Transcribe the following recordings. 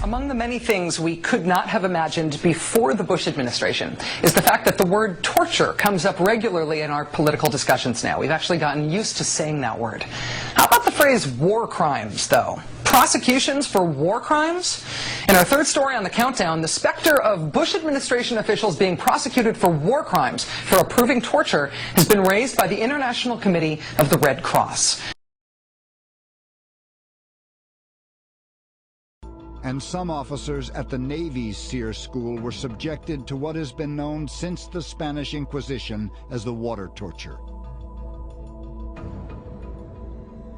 Among the many things we could not have imagined before the Bush administration is the fact that the word torture comes up regularly in our political discussions now. We've actually gotten used to saying that word. How about the phrase war crimes, though? Prosecutions for war crimes? In our third story on the countdown, the specter of Bush administration officials being prosecuted for war crimes for approving torture has been raised by the International Committee of the Red Cross. And some officers at the Navy's SEER school were subjected to what has been known since the Spanish Inquisition as the water torture.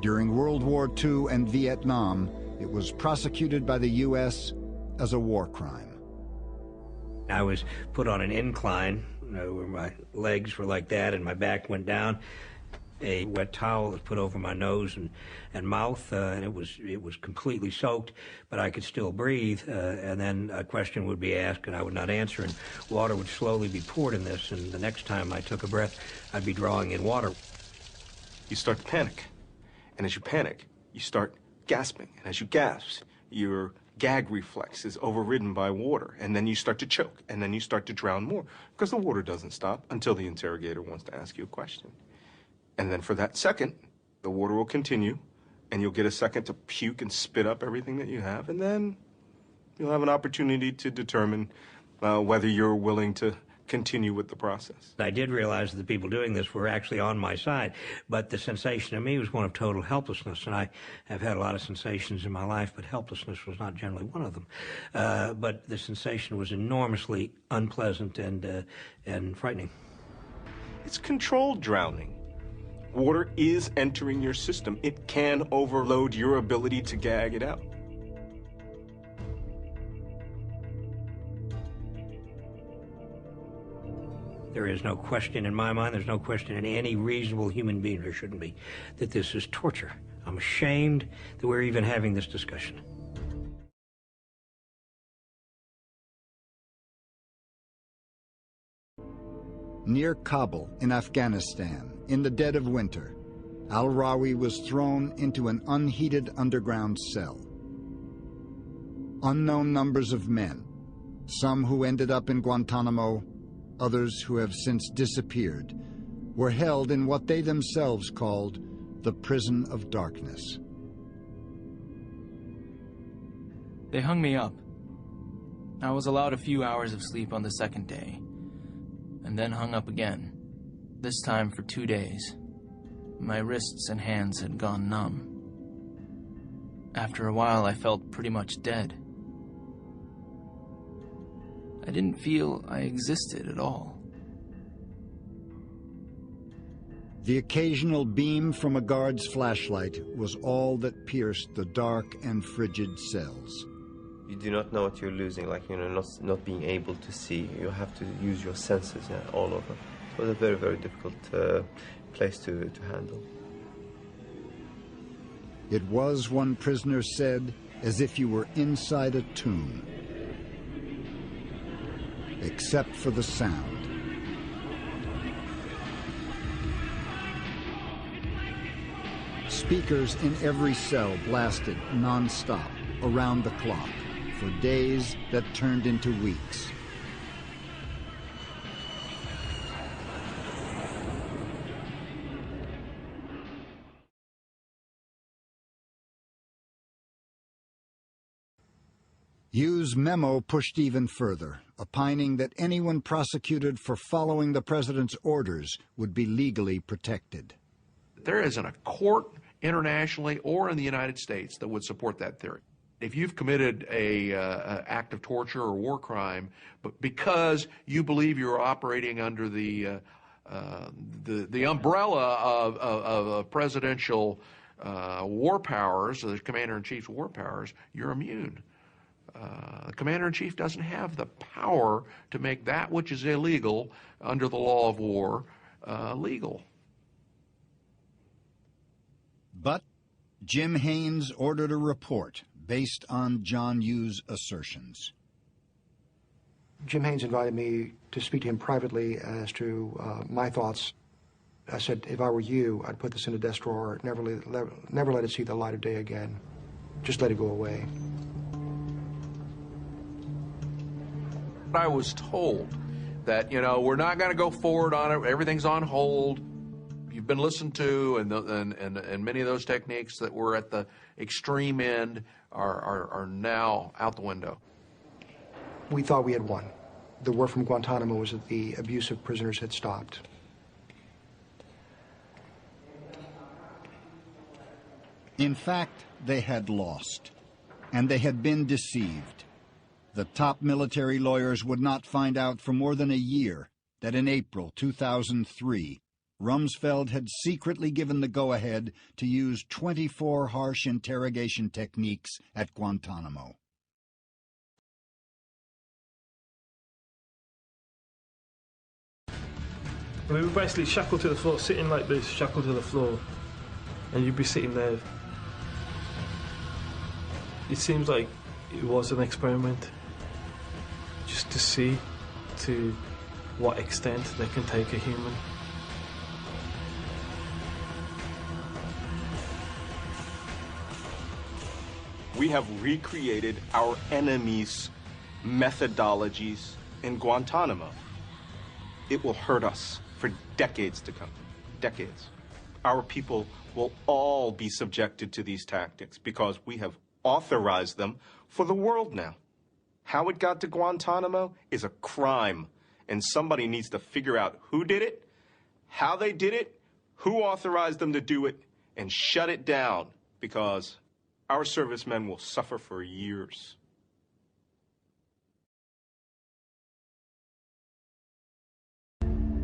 During World War II and Vietnam, it was prosecuted by the U.S. as a war crime. I was put on an incline, where my legs were like that and my back went down. A wet towel was put over my nose and mouth, and it was completely soaked, but I could still breathe. And then a question would be asked, and I would not answer, and water would slowly be poured in this. And the next time I took a breath, I'd be drawing in water. You start to panic, and as you panic, you start gasping, and as you gasp, your gag reflex is overridden by water, and then you start to choke, and then you start to drown more, because the water doesn't stop until the interrogator wants to ask you a question. And then for that second, the water will continue, and you'll get a second to puke and spit up everything that you have, and then you'll have an opportunity to determine whether you're willing to continue with the process. I did realize that the people doing this were actually on my side, but the sensation to me was one of total helplessness, and I have had a lot of sensations in my life, but helplessness was not generally one of them. But the sensation was enormously unpleasant and frightening. It's controlled drowning. Water is entering your system. It can overload your ability to gag it out. There is no question in my mind, there's no question in any reasonable human being, there shouldn't be, that this is torture. I'm ashamed that we're even having this discussion. Near Kabul, in Afghanistan, in the dead of winter, al-Rawi was thrown into an unheated underground cell. Unknown numbers of men, some who ended up in Guantanamo, others who have since disappeared, were held in what they themselves called the prison of darkness. They hung me up. I was allowed a few hours of sleep on the second day, and then hung up again, this time for 2 days. My wrists and hands had gone numb. After a while, I felt pretty much dead. I didn't feel I existed at all. The occasional beam from a guard's flashlight was all that pierced the dark and frigid cells. You do not know what you're losing, like, not being able to see. You have to use your senses all over. It was a very, very difficult place to handle. It was, one prisoner said, as if you were inside a tomb, except for the sound. Speakers in every cell blasted non-stop, around the clock, for days that turned into weeks. Yu's memo pushed even further, opining that anyone prosecuted for following the president's orders would be legally protected. There isn't a court internationally or in the United States that would support that theory. If you've committed a act of torture or war crime, but because you believe you're operating under the umbrella of presidential war powers, the commander-in-chief's war powers, you're immune. The commander-in-chief doesn't have the power to make that which is illegal under the law of war legal. But Jim Haynes ordered a report based on John Yu's assertions. Jim Haynes invited me to speak to him privately as to my thoughts. I said, if I were you, I'd put this in a desk drawer, never let it see the light of day again. Just let it go away. I was told that, you know, we're not going to go forward on it. Everything's on hold. You've been listened to, and many of those techniques that were at the extreme end are now out the window. We thought we had won. The word from Guantanamo was that the abuse of prisoners had stopped. In fact, they had lost, and they had been deceived. The top military lawyers would not find out for more than a year that in April 2003, Rumsfeld had secretly given the go-ahead to use 24 harsh interrogation techniques at Guantanamo. We were basically shackled to the floor, sitting like this, shackled to the floor, and you'd be sitting there. It seems like it was an experiment, just to see to what extent they can take a human. We have recreated our enemies' methodologies in Guantanamo. It will hurt us for decades to come, decades. Our people will all be subjected to these tactics because we have authorized them for the world now. How it got to Guantanamo is a crime, and somebody needs to figure out who did it, how they did it, who authorized them to do it, and shut it down, because our servicemen will suffer for years.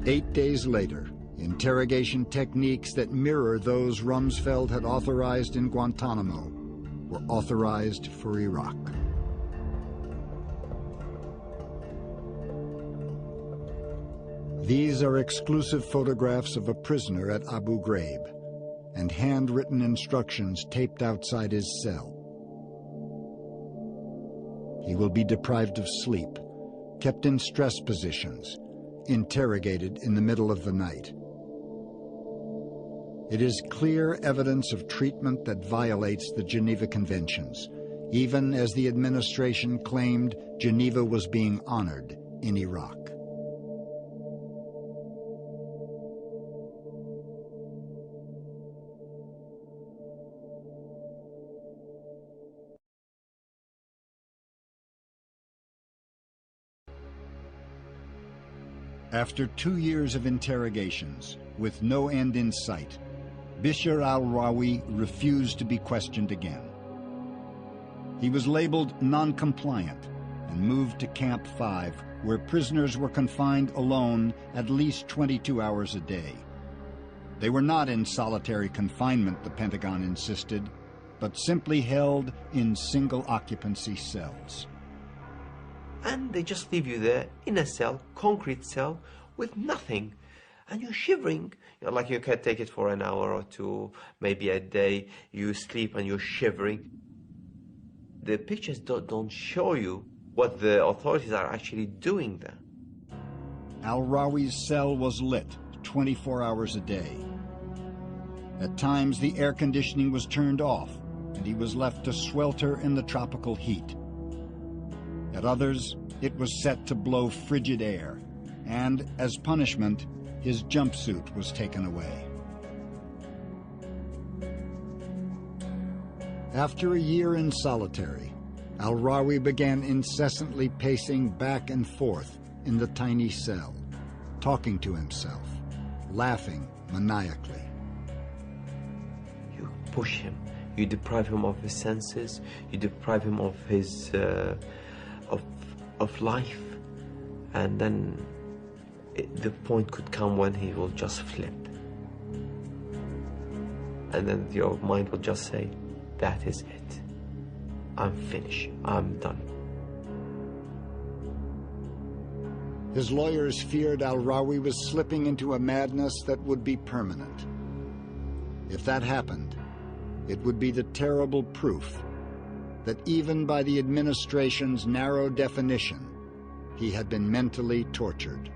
Eight days later, interrogation techniques that mirror those Rumsfeld had authorized in Guantanamo were authorized for Iraq. These are exclusive photographs of a prisoner at Abu Ghraib and handwritten instructions taped outside his cell. He will be deprived of sleep, kept in stress positions, interrogated in the middle of the night. It is clear evidence of treatment that violates the Geneva Conventions, even as the administration claimed Geneva was being honored in Iraq. After 2 years of interrogations, with no end in sight, Bishr al-Rawi refused to be questioned again. He was labeled non-compliant and moved to Camp 5, where prisoners were confined alone at least 22 hours a day. They were not in solitary confinement, the Pentagon insisted, but simply held in single-occupancy cells. And they just leave you there in a cell, concrete cell, with nothing. And you're shivering. You know, like you can take it for an hour or two, maybe a day. You sleep and you're shivering. The pictures don't show you what the authorities are actually doing there. Al-Rawi's cell was lit 24 hours a day. At times, the air conditioning was turned off, and he was left to swelter in the tropical heat. At others, it was set to blow frigid air, and as punishment, his jumpsuit was taken away. After a year in solitary, Al-Rawi began incessantly pacing back and forth in the tiny cell, talking to himself, laughing maniacally. You push him, you deprive him of his senses, you deprive him of his of life, and then the point could come when he will just flip, and then your mind will just say, that is it, I'm finished, I'm done. His lawyers feared Al-Rawi was slipping into a madness that would be permanent. If that happened, it would be the terrible proof that even by the administration's narrow definition, he had been mentally tortured.